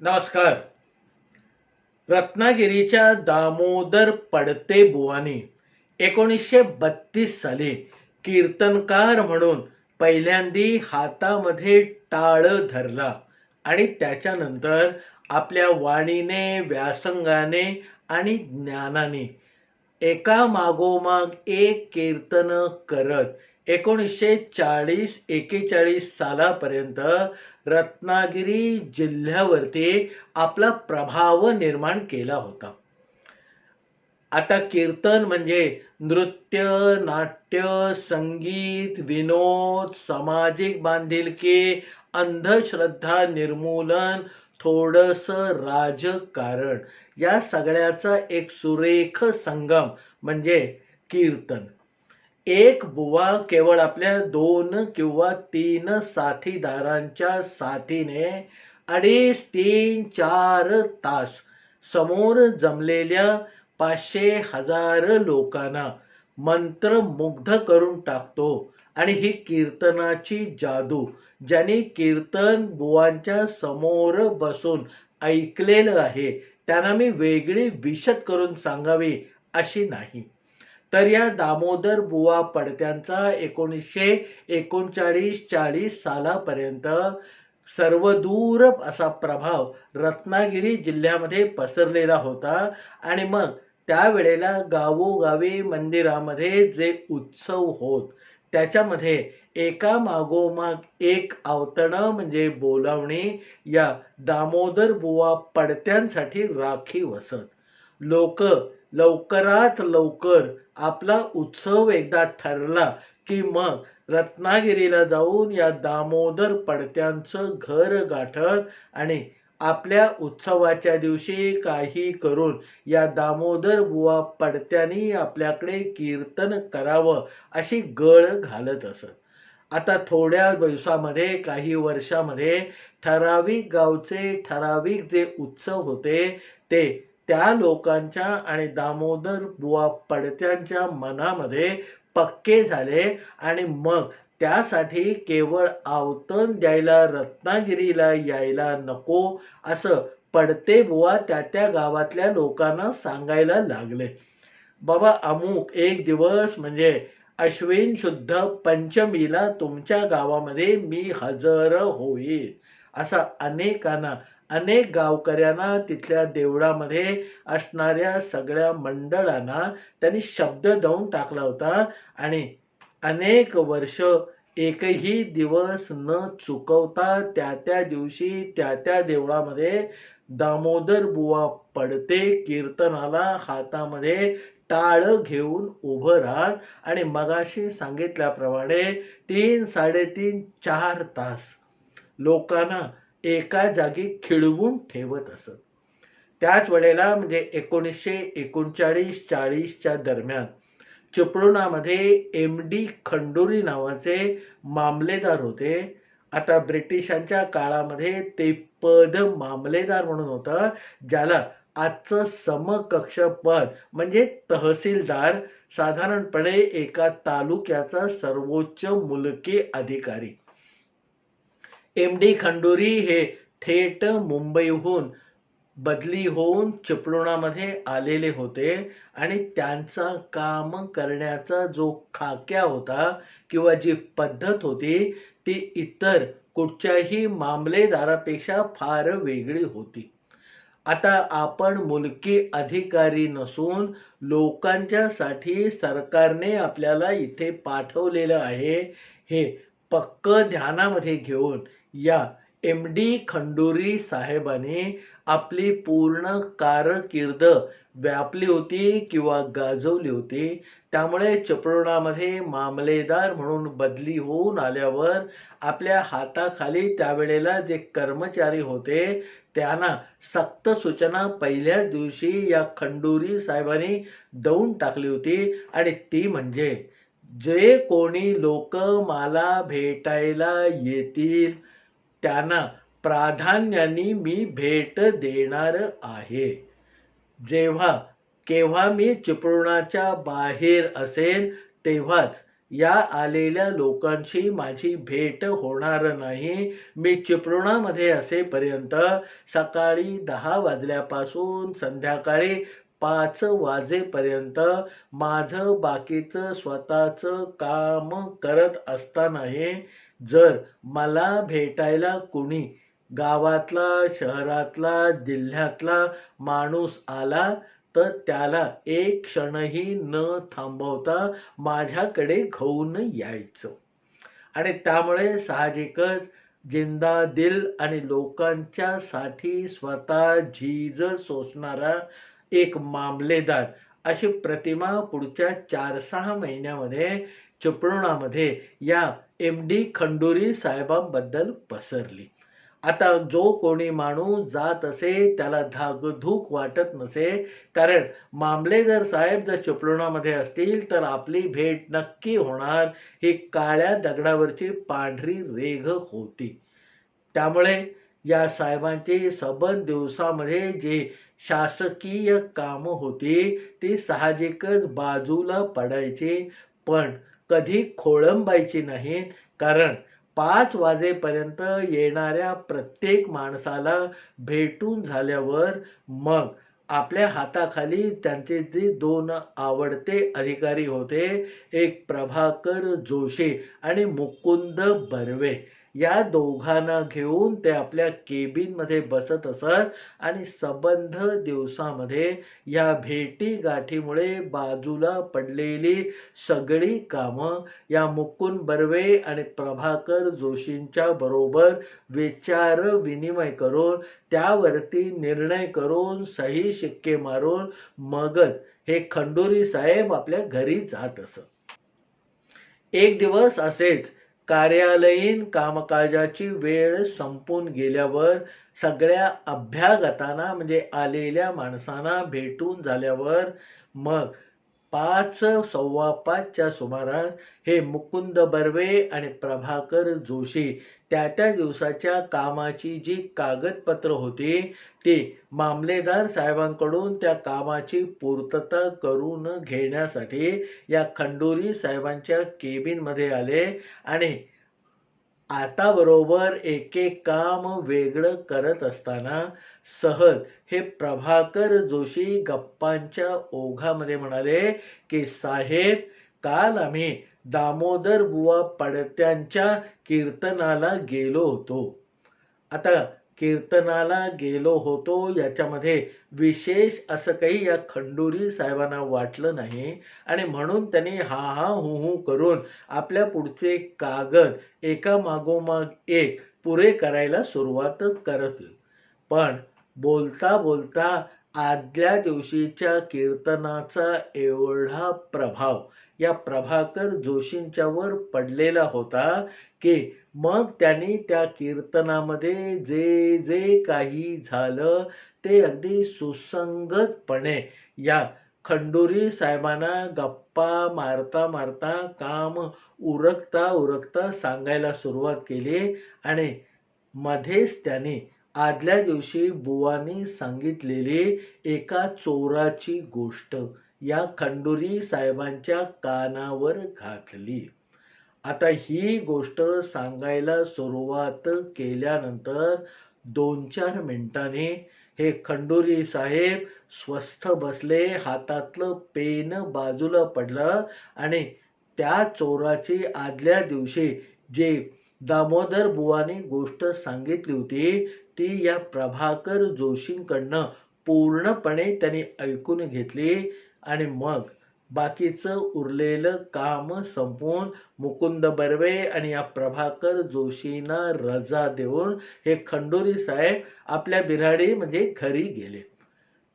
नमस्कार. रत्नागिरीच्या दामोदर पडते बुवानी 1932 साली कीर्तनकार म्हणून पहिल्यांदी हातामध्ये टाळ धरला आणि त्याच्यानंतर आपल्या वाणीने, व्यासंगाने आणि ज्ञानाने एका मागोमाग एक कीर्तन करत 1940-41 सालापर्यंत रत्नागिरी जिल्ह्यावरती आपला प्रभाव निर्माण केला होता. आता कीर्तन म्हणजे नृत्य, नाट्य, संगीत, विनोद, सामाजिक बांधिलकी, अंधश्रद्धा निर्मूलन, थोडंसं राजकारण या सगळ्याचा एक सुरेख संगम म्हणजे कीर्तन. एक बुवा केवळ आपल्या 2 किंवा 3 साथीदारांच्या साथीने 2.5, 3, 4 तास समोर जमलेल्या 500,000 लोकांना मंत्रमुग्ध करून टाकतो. आणि ही कीर्तनाची जादू ज्यांनी कीर्तन बुवांच्या समोर बसून ऐकलेलं आहे त्यांना मी वेगळी विशद करून सांगावी अशी नाही. तर या दामोदर बुवा पडत्यांचा 1939-40 सालापर्यंत सर्वदूर असा प्रभाव रत्नागिरी जिल्ह्यामध्ये पसरलेला होता. आणि मग त्यावेळेला गावोगावी मंदिरामध्ये जे उत्सव होत त्याच्यामध्ये एका मागोमाग एक आवतणं म्हणजे बोलावणी या दामोदर बुवा पडत्यांसाठी राखीव असत. लोक लवकरात लवकर आपला उत्सव एकदा ठरला की मग रत्नागिरीला जाऊन या दामोदर पडत्यांचं घर गाठत आणि आपल्या उत्सवाच्या दिवशी काही करून या दामोदर बुवा पडत्यांनी आपल्याकडे कीर्तन करावं अशी गळ घालत असत. आता थोड्या दिवसामध्ये काही वर्षामध्ये ठराविक गावचे ठराविक जे उत्सव होते ते त्या लोकांच्या आणि दामोदर बुवा पडत्यांच्या मनामध्ये पक्के झाले. आणि मग त्यासाठी केवळ आवतण द्यायला रत्नागिरीला यायला नको असं पडते बुवा त्या गावातल्या लोकांना सांगायला लागले. बाबा अमुक एक दिवस म्हणजे अश्विन शुद्ध पंचमीला तुमच्या गावामध्ये मी हजर होईल असा अनेक गावकऱ्यांना तिथल्या देवळामध्ये असणाऱ्या सगळ्या मंडळांना त्यांनी शब्द देऊन टाकला होता. आणि अनेक वर्ष एकही दिवस न चुकवता त्या दिवशी त्या देवळामध्ये दामोदर बुवा पडते कीर्तनाला हातामध्ये टाळ घेऊन उभं राहत आणि मगाशी सांगितल्याप्रमाणे 3, 3.5, 4 तास लोकांना एका जागी खिळवून ठेवत असत. त्याच वेळेला म्हणजे 1939-40च्या दरम्यान चिपळुणामध्ये MD खंडोरी नावाचे मामलेदार होते. आता ब्रिटिशांच्या काळामध्ये ते पद मामलेदार म्हणून होतं, ज्याला आजचं समकक्ष पद म्हणजे तहसीलदार, साधारणपणे एका तालुक्याचा सर्वोच्च मुलकी अधिकारी. MD खंडोरी हे थेट मुंबईहून बदली होऊन चिपळुणामध्ये आलेले होते. आणि त्यांचा काम करण्याचा जो खाक्या होता किंवा जी पद्धत होती ती इतर कुठच्याही मामलेदारापेक्षा फार वेगळी होती. आता आपण मुलकी अधिकारी नसून लोकांच्यासाठी सरकारने आपल्याला इथे पाठवलेलं आहे हे पक्क ध्यानामध्ये घेऊन या MD खंडोरी साहेबांनी आपली पूर्ण कारकीर्द व्यापली होती किंवा गाजवली होती. त्यामुळे चिपळुणामध्ये मामलेदार म्हणून बदली होऊन आल्यावर आपल्या हाताखाली त्यावेळेला जे कर्मचारी होते त्यांना सक्त सूचना पहिल्याच दिवशी या खंडोरी साहेबांनी देऊन टाकली होती. आणि ती म्हणजे जे कोणी लोक मला भेटायला येतील त्यांना प्राधान्याने मी भेट देणार आहे. जेव्हा केव्हा मी चिपळुणाच्या बाहेर असेल तेव्हाच या आलेल्या लोकांशी माझी भेट होणार नाही. मी चिपळुणामध्ये असेपर्यंत सकाळी 10 वाजल्यापासून संध्याकाळी 5 वाजेपर्यंत माझं बाकीचं स्वतःचं काम करत असतानाही जर मला भेटायला कुणी गावातला, शहरातला, जिल्ह्यातला माणूस आला तर त्याला एक क्षणही न थांबवता माझ्याकडे घेऊन यायचं. आणि त्यामुळे साहजिकच जिंदा दिल आणि लोकांच्यासाठी स्वतः झीज सोसणारा एक मामलेदार अशी प्रतिमा पुढच्या 4-6 महिन्यामध्ये चिपळुणामध्ये या एम.डी. खंडुरी साहेबांबद्दल पसरली. आता जो कोणी माणूस जात असे त्याला धाकधूक वाटत नसे, कारण मामलेदार साहेब जर चिपळुणामध्ये असतील तर आपली भेट नक्की होणार ही काळ्या दगडावरची पांढरी रेघ होती. त्यामुळे या साहेबांची सबंध दिवसामध्ये जे शासकीय कामं होती ती साहजिकच बाजूला पडायची, पण कधी खोळंबायची नाहीत. कारण 5 वाजेपर्यंत येणाऱ्या प्रत्येक माणसाला भेटून झाल्यावर मग आपल्या हाताखाली त्यांचे जे 2 आवडते अधिकारी होते, एक प्रभाकर जोशी आणि मुकुंद बर्वे, या दोघांना घेऊन ते आपल्या केबिनमध्ये बसत असत आणि सबंध दिवसामध्ये या भेटीगाठीमुळे बाजूला पडलेली सगळी कामं या मुकुंद बर्वे आणि प्रभाकर जोशींच्या बरोबर विचार विनिमय करून त्यावरती निर्णय करून सही शिक्के मारून मगच हे खंडुरी साहेब आपल्या घरी जात असत. एक दिवस असेच कार्यालयीन कामकाजाची वेळ संपून गेल्यावर सगळ्या अभ्यागतांना म्हणजे आलेल्या माणसांना भेटून झाल्यावर मग 5 सव्वा 5च्या सुमारास हे मुकुंद बर्वे आणि प्रभाकर जोशी त्या दिवसाच्या कामाची जी कागदपत्र होती ती मामलेदार साहेबांकडून त्या कामाची पूर्तता करून घेण्यासाठी या खंडुरी साहेबांच्या केबिनमध्ये आले आणि आता बरोबर एक काम वेगळं करत असताना सहज हे प्रभाकर जोशी गप्पांच्या ओघामध्ये म्हणाले की साहेब, काल आम्ही दामोदर बुवा पडत्यांच्या कीर्तनाला गेलो होतो. आता कीर्तनाला गेलो होतो याच्यामध्ये विशेष असं काही या खंडुरी साहेबांना वाटलं नाही आणि म्हणून त्यांनी हा हा हू हू करून आपल्या पुढचे कागद एका मागोमाग एक पुरे करायला सुरुवात करत. पण बोलता बोलता आदल्या दिवशीच्या कीर्तनाचा एवढा प्रभाव या प्रभाकर जोशींच्यावर पडलेला होता की मग त्यांनी त्या कीर्तनामध्ये जे जे काही झालं ते अगदी सुसंगतपणे या खंडुरी साहेबांना गप्पा मारता मारता काम उरकता उरकता सांगायला सुरुवात केली. आणि मध्येच त्यांनी आदल्या दिवशी बुवांनी सांगितलेली एका चोराची गोष्ट या खंडुरी साहेबांच्या कानावर घातली. आता ही गोष्ट सांगायला सुरुवात केल्यानंतर 2-4 मिनिटांनी हे खंडुरी साहेब स्वस्थ बसले, हातातलं पेन बाजूला पडलं आणि त्या चोराची आदल्या दिवशी जे दामोदर बुवांनी गोष्ट सांगितली होती ती या प्रभाकर जोशींकडनं पूर्णपणे त्यांनी ऐकून घेतली. आणि मग बाकीचं उरलेलं काम संपवून मुकुंद बर्वे आणि या प्रभाकर जोशींना रजा देऊन हे खंडुरी साहेब आपल्या बिऱ्हाडी म्हणजे घरी गेले.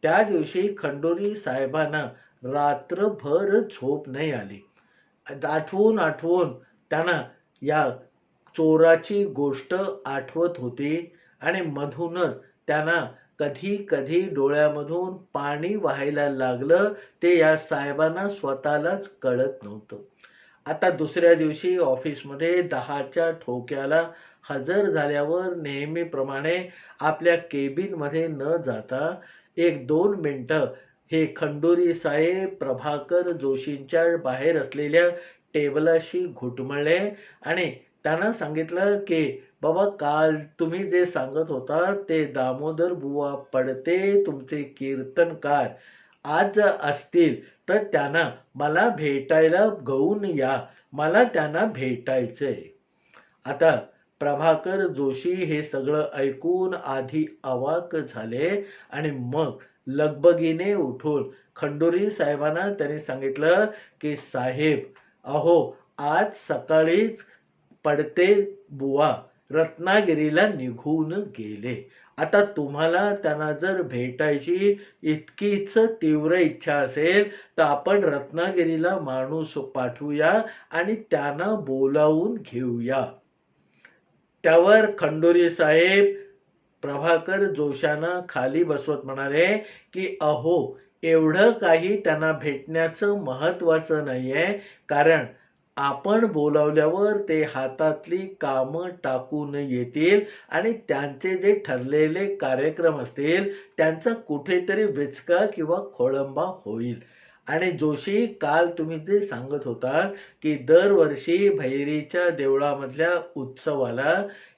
त्या दिवशी खंडुरी साहेबांना रात्रभर झोप नाही आली. आठवून आठवून त्यांना या चोराची गोष्ट आठवत होती आणि मधूनच त्यांना कधी कधी डोळ्यामधून पाणी वाहायला लागलं, ते या साहेबांना स्वतःलाच कळत नव्हतं. आता दुसऱ्या दिवशी ऑफिसमध्ये 10च्या ठोक्याला हजर झाल्यावर नेहमीप्रमाणे आपल्या केबिनमध्ये न जाता 1-2 मिनिटं हे खंडुरी साहेब प्रभाकर जोशींच्या बाहेर असलेल्या टेबलाशी घुटमळले आणि त्यांना सांगितलं की बाबा, काल तुम्ही जे सांगत होता ते दामोदर बुवा पडते तुमचे कीर्तनकार आज जर असतील तर त्यांना मला भेटायला घेऊन या, मला त्यांना भेटायचंय. आता प्रभाकर जोशी हे सगळं ऐकून आधी अवाक झाले आणि मग लगबगीने उठून खंडोरी साहेबांना त्यांनी सांगितलं की साहेब, अहो, आज सकाळीच पडते बुवा रत्नागिरीला निघून गेले. आता तुम्हाला त्यांना जर भेटायची इतकीच तीव्र इच्छा असेल तर आपण रत्नागिरीला माणूस पाठवूया आणि त्यांना बोलावून घेऊया. त्यावर खंडोरी साहेब प्रभाकर जोशांना खाली बसवत म्हणाले की अहो, एवढं काही त्यांना भेटण्याचं महत्वाचं नाहीये, कारण आपण बोलावल्यावर ते हातातली कामं टाकून येतील आणि त्यांचे जे ठरलेले कार्यक्रम असतील त्यांचा कुठेतरी विचका किंवा खोळंबा होईल. आणि जोशी, काल तुम्ही जे सांगत होता की दरवर्षी भैरीच्या देवळामधल्या उत्सवाला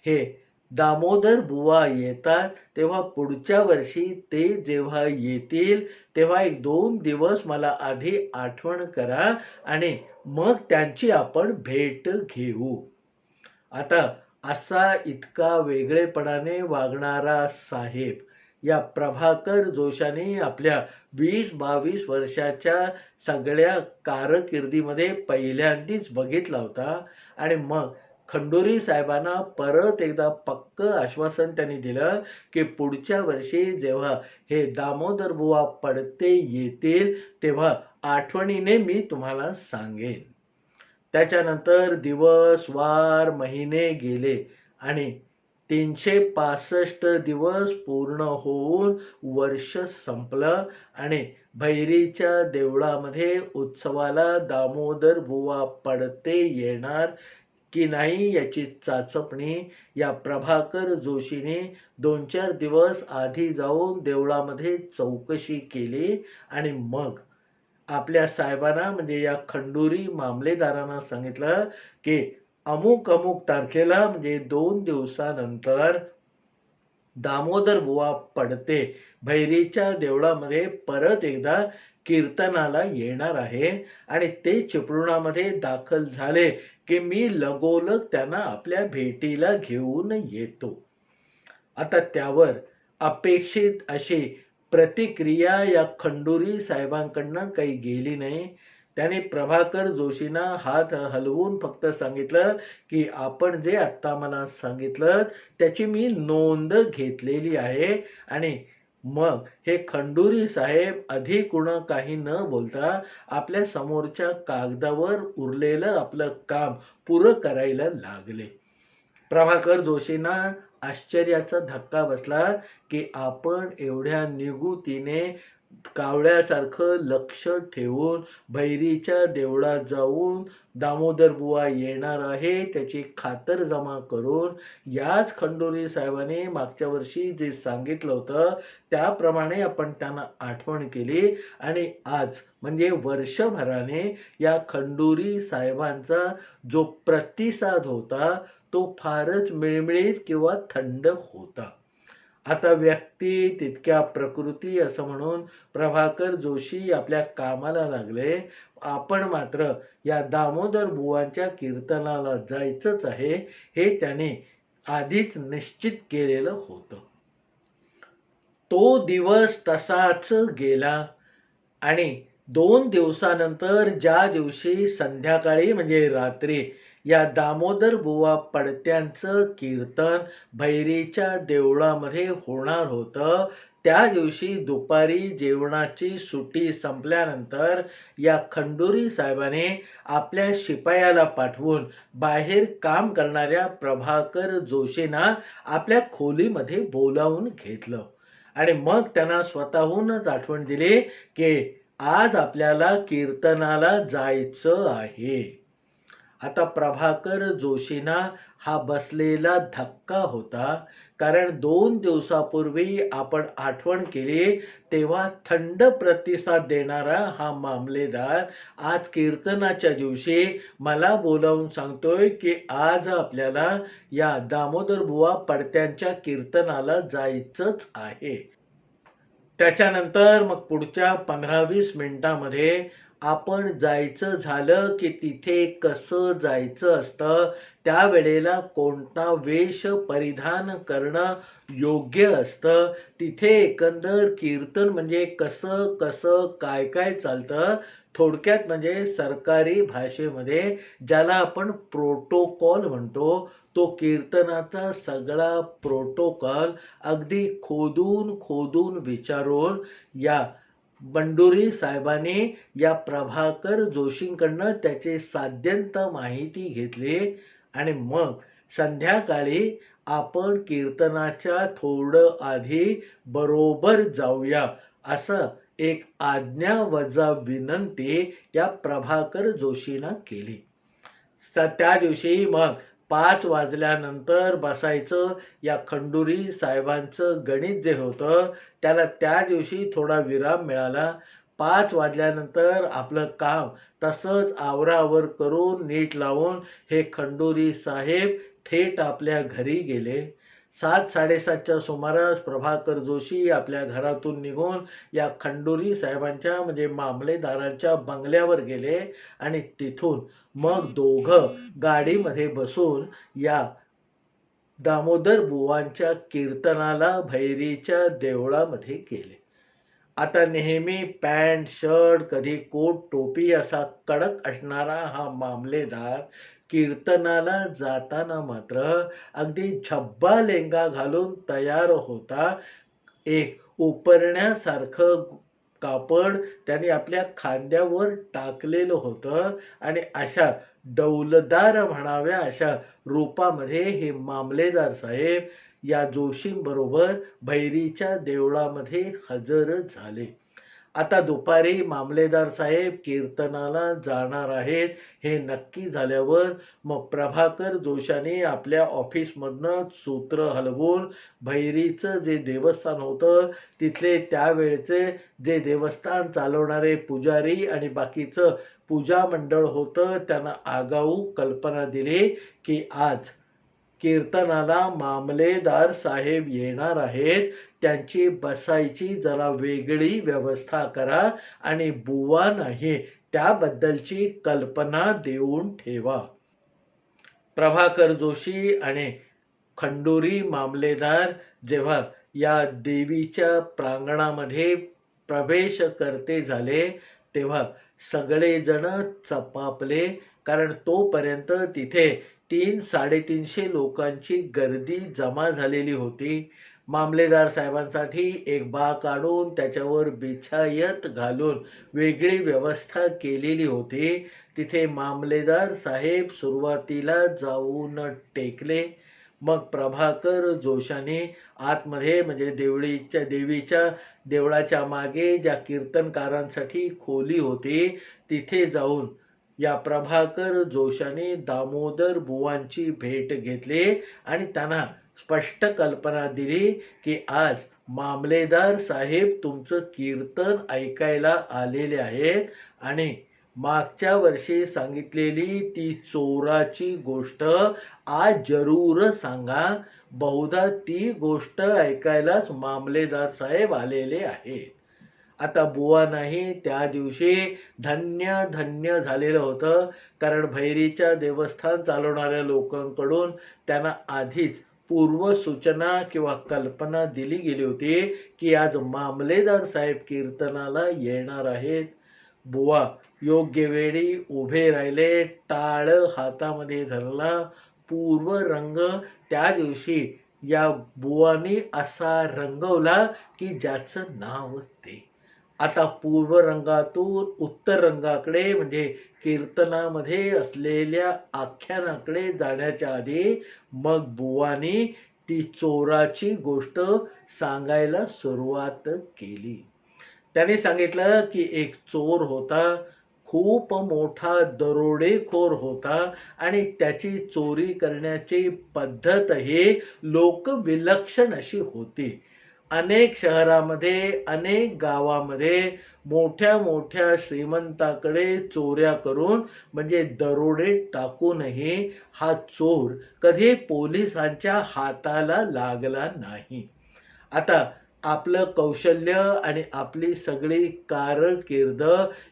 हे दामोदर बुवा येतात, तेव्हा पुढच्या वर्षी ते जेव्हा येतील तेव्हा 1-2 दिवस मला आधी आठवण करा आणि मग त्यांची आपण भेट घेऊ. आता असा इतका वेगळेपणाने वागणारा साहेब या प्रभाकर जोशांनी आपल्या 20-22 वर्षाच्या सगळ्या कारकिर्दीमध्ये पहिल्यांदाच बघितला होता. आणि मग खंडोरी साहेबांना परत एकदा पक्क आश्वासन त्यांनी दिलं की पुढच्या वर्षी जेव्हा हे दामोदर बुवा पडते येतील तेव्हा आठवणीने मी तुम्हाला सांगेन. त्याच्यानंतर दिवस, वार, महिने गेले आणि 365 दिवस पूर्ण होऊन वर्ष संपलं आणि भैरीच्या देवळामध्ये उत्सवाला दामोदर बुवा पडते येणार की नाही याची चाचपणी या प्रभाकर जोशीने 2-4 दिवस आधी जाऊन देवळामध्ये चौकशी केली आणि मग आपल्या साहेबांना म्हणजे या खंडोरी मामलेदारांना सांगितलं की अमुक अमुक तारखेला म्हणजे 2 दिवसानंतर दामोदर बुवा पडते भैरीच्या देवळामध्ये परत एकदा कीर्तनाला येणार आहे आणि ते चिपळुणामध्ये दाखल झाले की मी लगोलग त्यांना आपल्या भेटीला घेऊन येतो. आता त्यावर अपेक्षित अशी प्रतिक्रिया या खंडोरी साहेबांकडनं काही गेली नाही. त्याने प्रभाकर जोशींना हात हलवून फक्त सांगितलं की आपण जे आत्ता मला सांगितलं त्याची मी नोंद घेतलेली आहे. आणि मग हे खंडोरी साहेब अधिक काही न बोलता आपल्या समोरच्या कागदावर उरलेलं आपलं काम पुरं करायला लागले. प्रभाकर जोशींना आश्चर्याचा धक्का बसला की आपण एवढ्या निगुतीने कावळ्यासारखं लक्ष ठेवून भैरीच्या देवळात जाऊन दामोदर बुवा येणार आहे त्याची खातरजमा करून याच खंडोरी साहेबांनी मागच्या वर्षी जे सांगितलं होतं त्याप्रमाणे आपण त्यांना आठवण केली आणि आज म्हणजे वर्षभराने या खंडोरी साहेबांचा जो प्रतिसाद होता तो फारच मिळमिळीत किंवा थंड होता. आता व्यक्ती तितक्या प्रकृती असं म्हणून प्रभाकर जोशी आपल्या कामाला लागले. आपण मात्र या दामोदर बुवांच्या कीर्तनाला जायचंच आहे हे त्याने आधीच निश्चित केलेलं होतं. तो दिवस तसाच गेला आणि 2 दिवसानंतर ज्या दिवशी संध्याकाळी म्हणजे रात्री या दामोदर बुवा पडत्यांचं कीर्तन भैरीच्या देवळामध्ये होणार होतं त्या दिवशी दुपारी जेवणाची सुट्टी संपल्यानंतर या खंडोरी साहेबाने आपल्या शिपायाला पाठवून बाहेर काम करणाऱ्या प्रभाकर जोशींना आपल्या खोलीमध्ये बोलावून घेतलं आणि मग त्यांना स्वतःहूनच आठवण दिली की आज आपल्याला कीर्तनाला जायचं आहे. आता प्रभाकर जोशींना हा बसलेला धक्का होता, कारण 2 दिवसापूर्वी आपण आठवण केली तेव्हा थंड प्रतिसाद देणारा हा मामलेदार आज कीर्तनाच्या दिवशी मला बोलावून सांगतोय की आज आपल्याला या दामोदर बुवा पडत्यांच्या कीर्तनाला जायचंच आहे. त्याच्यानंतर मग पुढच्या 15-20 मिनिटामध्ये आपण जायचं झालं की तिथे कसं जायचं असतं, त्यावेळेला कोणता वेश परिधान करणं योग्य असतं, तिथे एकंदर कीर्तन म्हणजे कसं कसं काय काय चालतं, थोडक्यात म्हणजे सरकारी भाषेमध्ये ज्याला आपण प्रोटोकॉल म्हणतो, तो कीर्तनाचा सगळा प्रोटोकॉल अगदी खोदून खोदून विचारून या बंडोरी साहेबांनी या प्रभाकर जोशींकडनं त्याची साध्यंत माहिती घेतली आणि मग संध्याकाळी आपण कीर्तनाच्या थोडं आधी बरोबर जाऊया असं एक आज्ञावजा विनंती या प्रभाकर जोशींना केली. त्या दिवशी मग 5 वाजल्यानंतर बसायचं या खंडोरी साहेबांचं गणित जे होतं त्याला त्या दिवशी थोडा विराम मिळाला. 5 वाजल्यानंतर आपलं काम तसंच आवराआवर करून नीट लावून हे खंडोरी साहेब थेट आपल्या घरी गेले. 7-7:30च्या सुमारास प्रभाकर जोशी आपल्या घरातून निघून या खंडोरी साहेबांच्या म्हणजे मामलेदारांच्या बंगल्यावर गेले आणि तिथून मग दोघं गाडीमध्ये बसून या दामोदर बुवांच्या कीर्तनाला भैरीच्या देवळामध्ये गेले. आता नेहमी पॅन्ट शर्ट कधी कोट टोपी असा कडक असणारा हा मामलेदार कीर्तनाला जाताना मात्र अगदी झब्बा लेंगा घालून तयार होता. एक उपरण्यासारखं कापड त्याने आपल्या खांद्यावर टाकलेलं होतं आणि अशा डौलदार म्हणाव्या अशा रूपामध्ये हे मामलेदार साहेब या जोशींबरोबर भैरीच्या देवळामध्ये हजर झाले. आता दुपारी मामलेदार साहेब कीर्तनाला जाणार आहेत हे नक्की झाल्यावर मग प्रभाकर जोशांनी आपल्या ऑफिसमधनं सूत्र हलवून भैरीचं जे देवस्थान होतं तिथले त्यावेळचे जे देवस्थान चालवणारे पुजारी आणि बाकीचं पूजा मंडळ होतं त्यांना आगाऊ कल्पना दिली की आज कीर्तनाला मामलेदार साहेब येणार आहेत, त्यांची बसायची जरा वेगळी व्यवस्था करा आणि बुवा नाही त्याबद्दलची कल्पना देऊन ठेवा. प्रभाकर जोशी आणि खंडोरी मामलेदार जेव्हा या देवीच्या प्रांगणामध्ये प्रवेश करते झाले तेव्हा सगळेजण चपापले, कारण तोपर्यंत तिथे 300-350 लोकांची गर्दी जमा झालेली होती. मामलेदार साहेबांसाठी एक बा काढून त्याच्यावर बिछायत घालून वेगळी व्यवस्था केलेली होती. तिथे मामलेदार साहेब सुरुवातीला जाऊन टेकले. मग प्रभाकर जोशांनी आतमध्ये म्हणजे देवीच्या देवळाच्या मागे ज्या कीर्तनकारांसाठी खोली होती तिथे जाऊन या प्रभाकर जोशांनी दामोदर बुवांची भेट घेतली आणि त्यांना स्पष्ट कल्पना दिली की आज मामलेदार साहेब तुमचं कीर्तन ऐकायला आलेले आहेत आणि मागच्या वर्षी सांगितलेली ती चोराची गोष्ट आज जरूर सांगा. बहुधा ती गोष्ट ऐकायलाच मामलेदार साहेब आलेले आहेत. आता बुवा नाही त्या दिवशी धन्य धन्य झालेलं होतं, कारण भैरीच्या देवस्थान चालवणाऱ्या लोकांकडून त्यांना आधीच पूर्वसूचना किंवा कल्पना दिली गेली होती की आज मामलेदार साहेब कीर्तनाला येणार आहेत. बुवा योग्य वेळी उभे राहिले, टाळ हातामध्ये धरला. पूर्व रंग त्या दिवशी या बुवानी असा रंगवला की ज्याचं नाव ते. आता पूर्व रंगातून उत्तर रंगाकडे म्हणजे कीर्तनामध्ये असलेल्या आख्यानाकडे जाण्याच्या आधी मग बुवानी ती चोराची गोष्ट सांगायला सुरुवात केली. त्याने सांगितलं की एक चोर होता, खूप मोठा दरोडेखोर होता आणि त्याची चोरी करण्याची पद्धत ही लोकविलक्षण अशी होती. अनेक शहरामध्ये, अनेक गावामध्ये मोठ्या मोठ्या श्रीमंताकडे चोऱ्या करून म्हणजे दरोडे टाकूनही हा चोर कधी पोलिसांच्या हाताला लागला नाही. आता आपलं कौशल्य आणि आपली सगळी कारकीर्द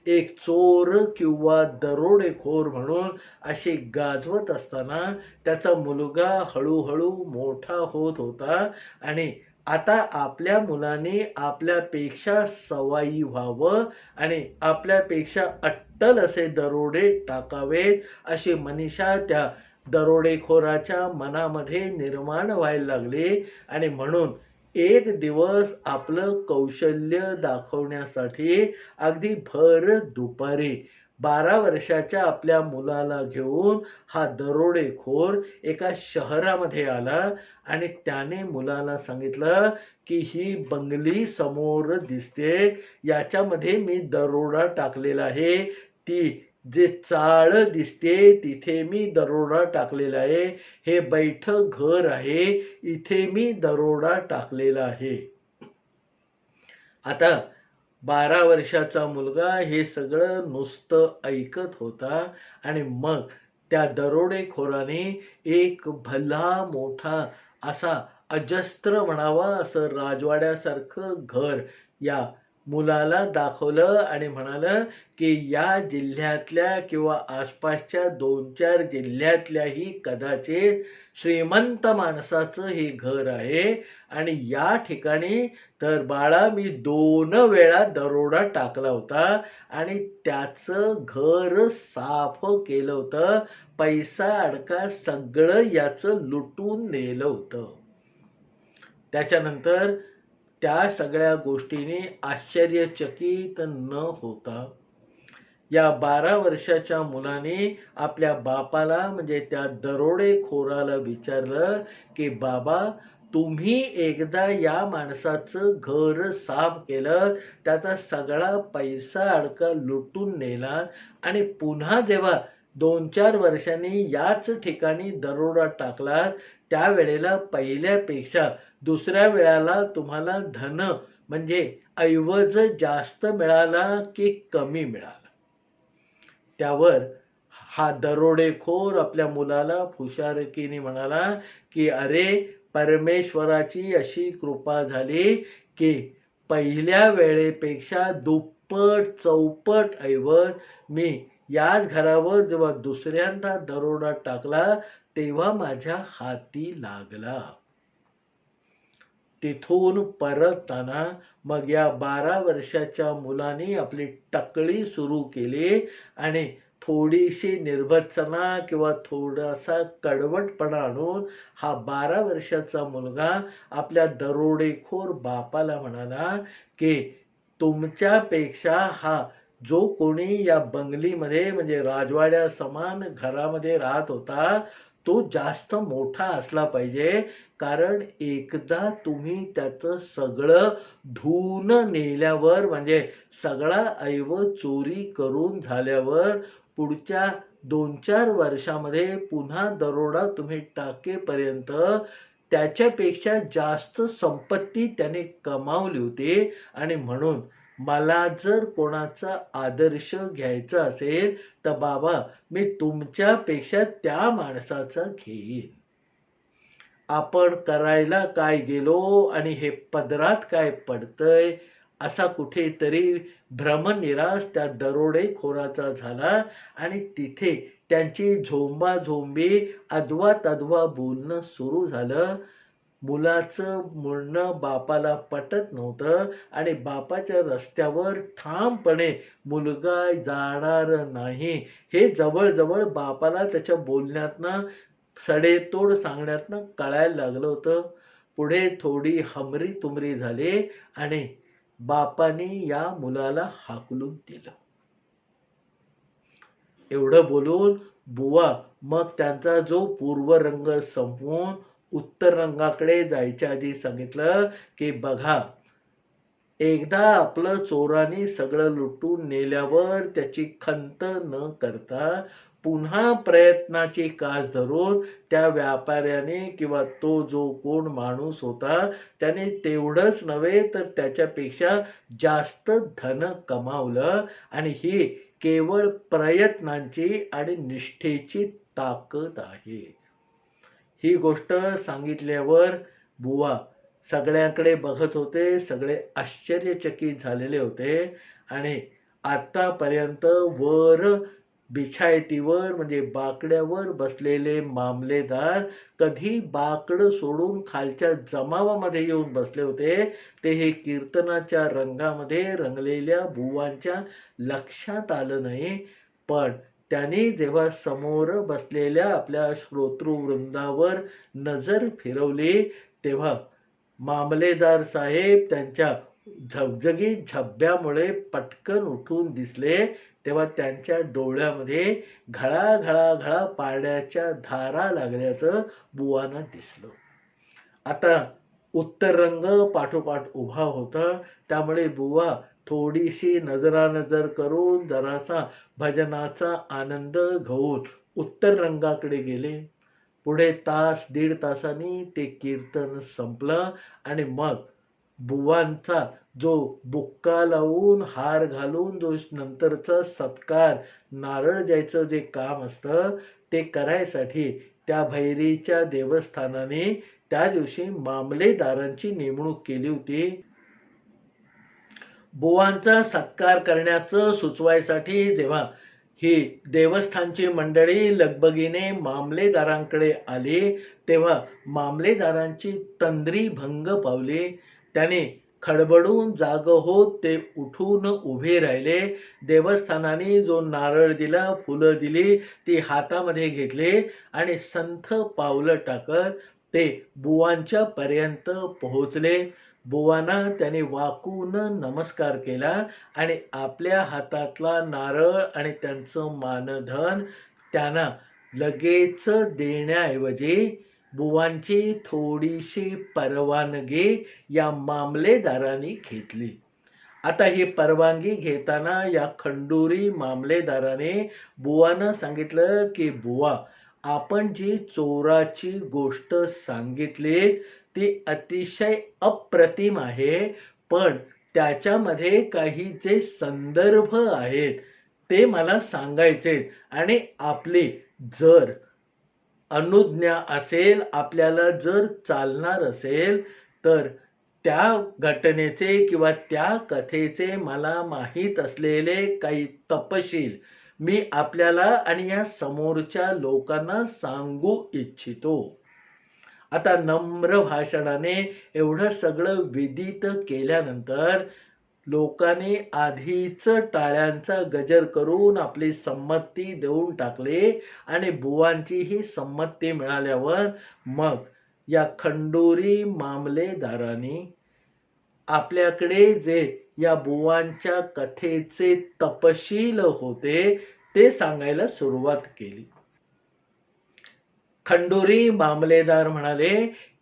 एक चोर किंवा दरोडेखोर म्हणून अशी गाजवत असताना त्याचा मुलगा हळूहळू मोठा होत होता आणि आता आपल्या मुलांनी आपल्यापेक्षा सवाई व्हावं आणि आपल्यापेक्षा अट्टल असे दरोडे टाकावेत अशी मनीषा त्या दरोडेखोराच्या मनामध्ये निर्माण व्हायला लागली आणि म्हणून एक दिवस आपलं कौशल्य दाखवण्यासाठी अगदी भर दुपारी 12 वर्षाच्या आपल्या मुलाला घेऊन हा दरोडेखोर एका शहरामध्ये आला आणि त्याने मुलाला सांगितलं की ही बंगली समोर दिसते, याच्यामध्ये मी दरोडा टाकलेला आहे. ती जे चाळ दिसते तिथे मी दरोडा टाकलेला आहे. हे बैठं घर आहे, इथे मी दरोडा टाकलेला आहे. आता 12 वर्षाचा मुलगा हे सगळं नुसतं ऐकत होता आणि मग त्या दरोडेखोराने एक भला मोठा असा अजस्त्र म्हणावा असं राजवाड्यासारखं घर या मुलाला दाखवलं आणि म्हणालं की या जिल्ह्यातल्या किंवा आसपासच्या 2-4 जिल्ह्यातल्याही कदाचित श्रीमंत माणसाचं हे घर आहे आणि या ठिकाणी तर बाळा मी 2 वेळा दरोडा टाकला होता आणि त्याचं घर साफ केलं होतं. पैसा अडका सगळं याचं लुटून नेलं होतं. त्याच्यानंतर त्या सगळ्या गोष्टीने आश्चर्यचकित न होता या 12 वर्षाच्या मुलाने आपल्या बापाला म्हणजे त्या दरोडेखोराला विचारलं की बाबा, तुम्ही एकदा या माणसाचं घर साफ केलं, त्याचा सगळा पैसा अडका लुटून नेला आणि पुन्हा जेव्हा 2-4 वर्षांनी याच ठिकाणी दरोडा टाकला, त्यावेळेला पहिल्यापेक्षा दुसऱ्या वेळेला तुम्हाला धन म्हणजे ऐवज जास्त मिळाला की कमी मिळाला? त्यावर हा दरोडेखोर आपल्या मुलाला फुशारकीने म्हणाला की अरे, परमेश्वराची अशी कृपा झाली की पहिल्या वेळेपेक्षा दुप्पट चौपट ऐवज मी याच घरावर जेव्हा दुसऱ्यांदा दरोडा टाकला तेव्हा माझ्या हाती लागला. तिथून परतताना मग या 12 वर्षाच्या मुलाने आपली टकळी सुरू केली आणि थोडीशी निर्भत्सना किंवा थोडासा कडवटपणा आणून हा 12 वर्षाचा मुलगा आपल्या दरोडेखोर बापाला म्हणाला की तुमच्यापेक्षा हा जो कोणी या बंगलीमध्ये म्हणजे राजवाड्या समान घरामध्ये राहत होता तो जास्त मोठा असला पाहिजे, कारण एकदा तुम्ही त्याचं सगळं धुवून नेल्यावर म्हणजे सगळा ऐवज चोरी करून झाल्यावर पुढच्या 2-4 वर्षामध्ये पुन्हा दरोडा तुम्ही टाकेपर्यंत त्याच्यापेक्षा जास्त संपत्ती त्याने कमावली होती आणि म्हणून मला जर कोणाचा आदर्श घ्यायचा असेल तर बाबा मी तुमच्यापेक्षा त्या माणसाचा घेईन. आपण करायला काय गेलो आणि हे पदरात काय पडतंय असा कुठेतरी भ्रमनिरास त्या दरोडेखोराचा झाला आणि तिथे त्यांची झोंबाझोंबी अधवा तधवा बोलणं सुरू झालं. मुलाचं म्हणणं बापाला पटत नव्हतं आणि बापाच्या रस्त्यावर ठामपणे मुलगा जाणार नाही हे जवळजवळ बापाला त्याच्या बोलण्यातनं सडेतोड सांगण्यातनं कळायला लागलं होतं. पुढे थोडी हमरी तुमरी झाली आणि बापाने या मुलाला हाकलून दिलं. एवढं बोलून बुवा मग त्यांचा जो पूर्वरंग संपवून उत्तर रंगाकडे जायच्या आधी सांगितलं की बघा, एकदा आपलं चोरांनी सगळं लुटून नेल्यावर त्याची खंत न करता पुन्हा प्रयत्नाची कास धरून त्या व्यापाऱ्याने किंवा तो जो कोण माणूस होता त्याने तेवढंच नव्हे तर त्याच्यापेक्षा जास्त धन कमावलं. आणि ही केवळ प्रयत्नांची आणि निष्ठेची ताकद आहे. ही गोष्ट सांगितल्यावर बुवा सगळ्याकडे बघत होते. सगळे आश्चर्यचकित झालेले होते. आणि आतापर्यंत वर बिछायतीवर म्हणजे बाकड्यावर बसलेले मामलेदार कधी बाकडं सोडून खालच्या जमावामध्ये येऊन बसले होते ते हे कीर्तनाच्या रंगामध्ये रंगलेल्या बुवांच्या लक्षात आलं नाही. पण त्यांनी जेव्हा समोर बसलेल्या आपल्या श्रोतृवृंदावर नजर फिरवली तेव्हा मामलेदार साहेब त्यांच्या झगझगीत झब्ब्यामुळे पटकन उठून दिसले. तेव्हा त्यांच्या डोळ्यामध्ये घळा घळा घळा पाण्याच्या धारा लागल्याचं बुवांना दिसलं. आता उत्तर रंग पाठोपाठ उभा होता. त्यामुळे बुवा थोडीशी नजरानजर करून जरासा भजनाचा आनंद घेऊन उत्तर रंगाकडे गेले. पुढे तास दीड तासांनी ते कीर्तन संपलं आणि मग बुवांचा जो बुक्का लावून हार घालून जो नंतरचा सत्कार नारळ द्यायचं जे काम असतं ते करायसाठी त्या भैरीच्या देवस्थानाने त्या दिवशी मामलेदारांची नेमणूक केली होती. बुवांचा सत्कार करण्याचं सुचवायसाठी जेव्हा ही देवस्थानची मंडळी लगबगीने मामलेदारांकडे आली तेव्हा मामलेदारांची तंद्री भंग पावली. त्याने खडबडून जाग होत ते उठून उभे राहिले. देवस्थानाने जो नारळ दिला, फुलं दिली, ती हातामध्ये घेतली आणि संथ पावलं टाकत ते बुवांच्या पर्यंत पोहोचले. बुवांना त्याने वाकून नमस्कार केला आणि आपल्या हातातला नारळ आणि त्यांचं मानधन त्यांना लगेच देण्याऐवजी बुवांची थोडीशी परवानगी या मामलेदारांनी घेतली. आता ही परवानगी घेताना या खंडोरी मामलेदाराने बुवांना सांगितलं की बुवा आपण जी चोराची गोष्ट सांगितली ती अतिशय अप्रतिम आहे. पण त्याच्यामध्ये काही जे संदर्भ आहेत ते मला सांगायचे आणि आपली जर अनुज्ञा असेल, आपल्याला जर चालणार असेल तर त्या घटनेचे किंवा त्या कथेचे मला माहीत असलेले काही तपशील मी आपल्याला आणि या समोरच्या लोकांना सांगू इच्छितो. आता नम्र भाषणाने एवढं सगळं विदित केल्यानंतर लोकांनी आधीच टाळ्यांचा गजर करून आपली संमती देऊन टाकली आणि बुवांची ही संमती मिळाल्यावर मग या खंडोरी मामलेदारांनी आपल्याकडे जे या बुवांच्या कथेचे तपशील होते ते सांगायला सुरुवात केली. खंडोरी मामलेदार म्हणाले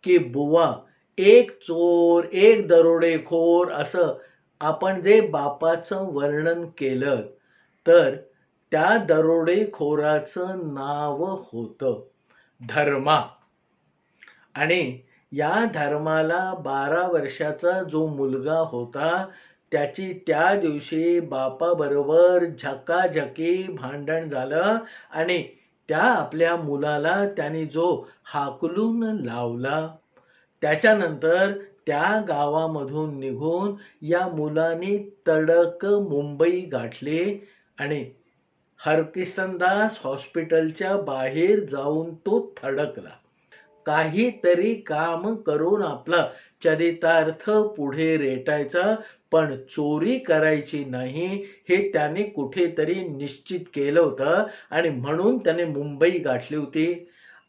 की बुवा एक चोर, एक दरोडेखोर असं आपण जे बापाचं वर्णन केलं तर त्या दरोडेखोराचं नाव होतं धर्मा. आणि या धर्माला 12 वर्षाचा जो मुलगा होता त्याची त्या दिवशी बापाबरोबर झकाझकी भांडण झालं आणि त्या आपल्या मुलाला त्याने जो हाकलून लावला त्याच्यानंतर त्या गावामधून निघून या मुलाने तडक मुंबई गाठली आणि हरकिसनदास हॉस्पिटलच्या बाहेर जाऊन तो थडकला. काहीतरी काम करून आपला चरितार्थ पुढे रेटायचा, पण चोरी करायची नाही हे त्याने कुठेतरी निश्चित केलं होतं आणि म्हणून त्याने मुंबई गाठली होती.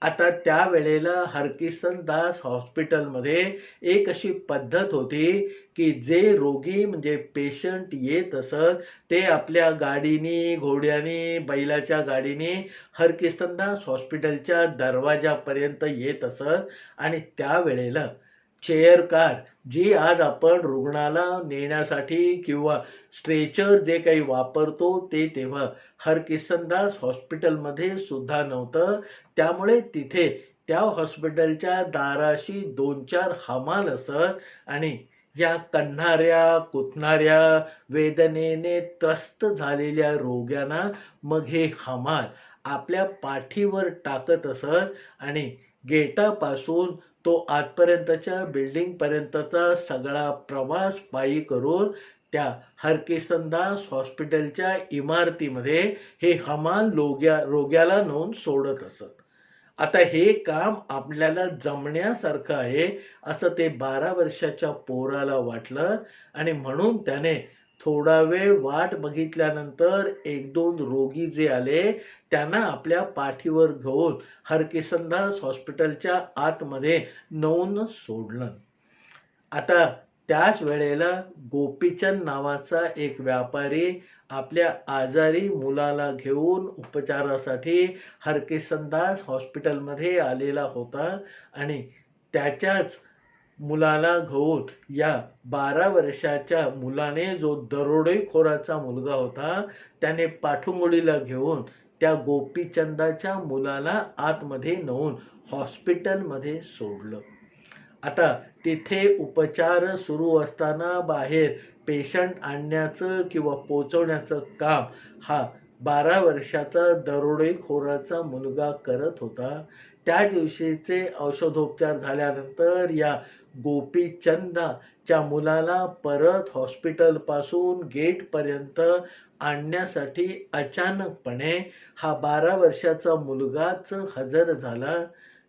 आता त्यावेळेला हरकिसनदास हॉस्पिटलमध्ये एक अशी पद्धत होती की जे रोगी म्हणजे पेशंट येत असत ते आपल्या गाडीनी, घोड्यानी, बैलाच्या गाडीने हरकिसनदास हॉस्पिटलच्या दरवाजापर्यंत येत असत आणि त्यावेळेला चेअर कार जी आज आपण रुग्णाला नेण्यासाठी किंवा स्ट्रेचर जे काही वापरतो ते तेव्हा हरकिसनदास हॉस्पिटलमध्ये सुद्धा नव्हतं. त्यामुळे तिथे त्या हॉस्पिटलच्या दाराशी 2-4 हमाल असत आणि या कण्हणाऱ्या, कुथणाऱ्या, वेदनेने त्रस्त झालेल्या रोग्यांना मग हे हमाल आपल्या पाठीवर टाकत असत आणि गेटापासून तो आतपर्यंतच्या बिल्डिंगपर्यंतचा सगळा प्रवास पायी करून त्या हरकिसनदास हॉस्पिटलच्या इमारतीमध्ये हे हमाल रोग्याला नेऊन सोडत असत. आता हे काम आपल्याला जमण्यासारखं आहे असं ते 12 वर्षाच्या पोराला वाटलं आणि म्हणून त्याने थोडा वेळ वाट बघितल्यानंतर 1-2 रोगी जे आले त्यांना आपल्या पाठीवर घेऊन हरकिसनदास हॉस्पिटलच्या आतमध्ये नेऊन सोडलं. आता त्याच वेळेला गोपीचंद नावाचा एक व्यापारी आपल्या आजारी मुलाला घेऊन उपचारासाठी हरकिसनदास हॉस्पिटलमध्ये आलेला होता आणि त्याच्याच मुलाला घेऊन या 12 वर्षाच्या मुलाने, जो दरोडेखोराचा मुलगा होता, त्याने पाठुंगुळीला घेऊन त्या गोपीचंदाच्या मुलाला आतमध्ये नेऊन हॉस्पिटलमध्ये सोडलं. आता तिथे उपचार सुरू असताना बाहेर पेशंट आणण्याचं किंवा पोचवण्याचं काम हा 12 वर्षाचा दरोडेखोराचा मुलगा करत होता. त्या दिवशीचे औषधोपचार झाल्यानंतर या गोपीचंदाच्या मुलाला परत हॉस्पिटलपासून गेटपर्यंत आणण्यासाठी अचानकपणे हा 12 वर्षाचा मुलगाच हजर झाला.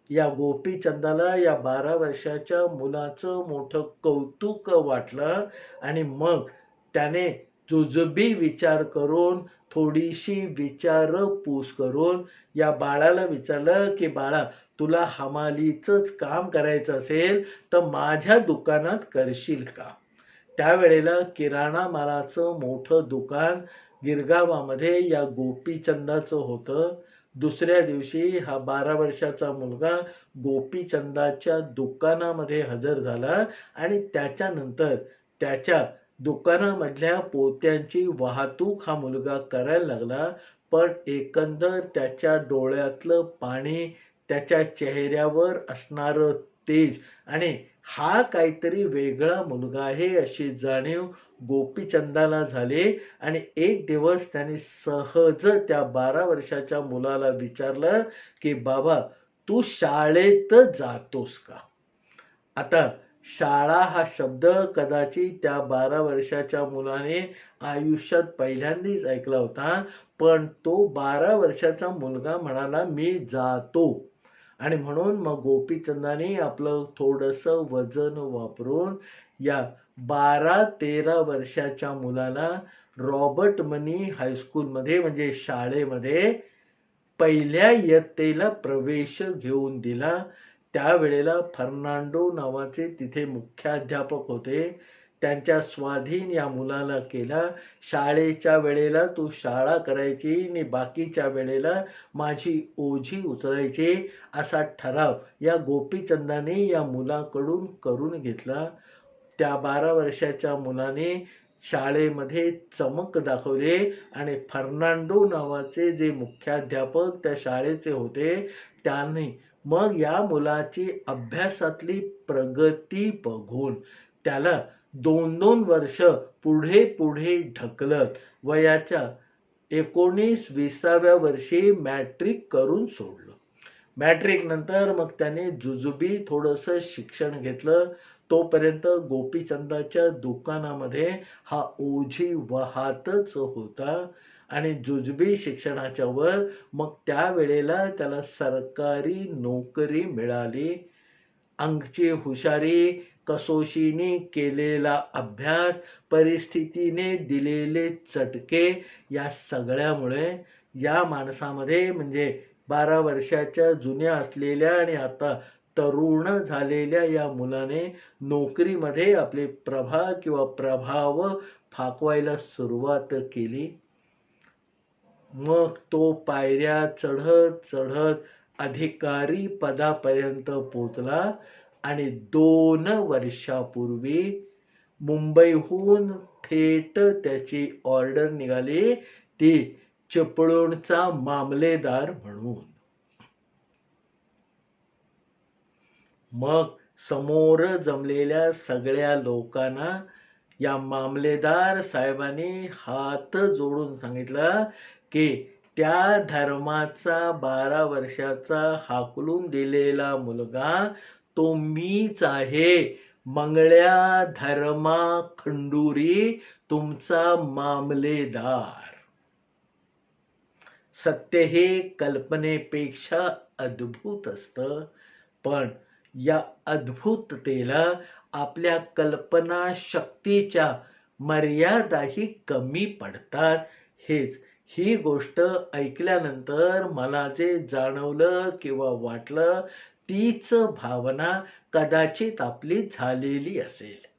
या गोपीचंदाला या 12 वर्षाच्या मुलाचं मोठं कौतुक वाटलं आणि मग त्याने जुजबी विचार करून, थोडीशी विचारपूस करून या बाळाला विचारलं की बाळा, तुला हमालीचंच काम करायचं असेल तर माझ्या दुकानात करशील का? त्यावेळेला किराणा मालाचं मोठं दुकान गिरगावामध्ये या गोपीचंदाचं होतं. दुसऱ्या दिवशी हा 12 वर्षाचा मुलगा गोपीचंदाच्या दुकानामध्ये हजर झाला आणि त्याच्यानंतर त्याच्या दुकानामधल्या पोत्यांची वाहतूक हा मुलगा करायला लागला. पण एकंदर त्याच्या डोळ्यातलं पाणी, त्याच्या चेहऱ्यावर असणारं तेज आणि हा काहीतरी वेगळा मुलगा आहे अशी जाणीव गोपीचंदाला झाली आणि एक दिवस त्याने सहज त्या 12 वर्षाच्या मुलाला विचारलं की बाबा, तू शाळेत जातोस का? आता शाळा हा शब्द कदाचित त्या 12 वर्षाच्या मुलाने आयुष्यात पहिल्यांदाच ऐकला होता. पण तो 12 वर्षाचा मुलगा म्हणाला, मी जातो. आणि म्हणून मग गोपीचंदाने आपलं थोडंसं वजन वापरून या 12-13 वर्षाच्या मुलाला रॉबर्ट मनी हायस्कूलमध्ये म्हणजे शाळेमध्ये पहिल्या इयत्तेला प्रवेश घेऊन दिला. त्यावेळेला फर्नांडो नावाचे तिथे मुख्याध्यापक होते. त्यांच्या स्वाधीन या मुलाला केला. शाळेच्या वेळेला तू शाळा करायची आणि बाकीच्या वेळेला माझी ओझी उचलायची असा ठराव या गोपीचंदाने या मुलाकडून करून घेतला. त्या 12 वर्षाच्या मुलाने शाळेमध्ये चमक दाखवली आणि फर्नांडो नावाचे जे मुख्याध्यापक त्या शाळेचे होते त्यांनी मग या मुलाची अभ्यासातली प्रगती बघून त्याला 2-2 वर्ष पुढे पुढे ढकलत वयाच्या 19-20व्या वर्षी मॅट्रिक करून सोडलं. मॅट्रिक नंतर मग त्याने जुजुबी थोडंसं शिक्षण घेतलं. तोपर्यंत गोपीचंदाच्या दुकानामध्ये हा ओझी वाहतच होता आणि जुजबी शिक्षणाच्या वर मग त्यावेळेला त्याला सरकारी नोकरी मिळाली. अंगची हुशारी, कसोशीने केलेला अभ्यास, परिस्थितीने दिलेले चटके या सगळ्यामुळे या माणसामध्ये म्हणजे 12 वर्षाच्या जुन्या असलेल्या आणि आता तरुण झालेल्या या मुलाने नोकरीमध्ये आपले प्रभा किंवा प्रभाव फाकवायला सुरुवात केली. मग तो पायऱ्या चढत चढत अधिकारी पदापर्यंत पोचला आणि 2 वर्षापूर्वी मुंबईहून थेट त्याची ऑर्डर निघाली ती चिपळूणचा मामलेदार म्हणून. मग समोर जमलेल्या सगळ्या लोकांना या मामलेदार साहेबांनी हात जोडून सांगितलं की त्या धर्माचा 12 वर्षाचा हाकलून दिलेला मुलगा तो मीच आहे, मंगळ्या धर्मा खंडुरी, तुमचा मामलेदार. सत्य हे कल्पनेपेक्षा अद्भुत असतं, पण या अद्भुततेला आपल्या कल्पना शक्तीच्या मर्यादाही कमी पडतात. ही गोष्ट ऐकल्यानंतर मला जे जाणवलं किंवा वाटलं तीच भावना कदाचित आपली झालेली असेल.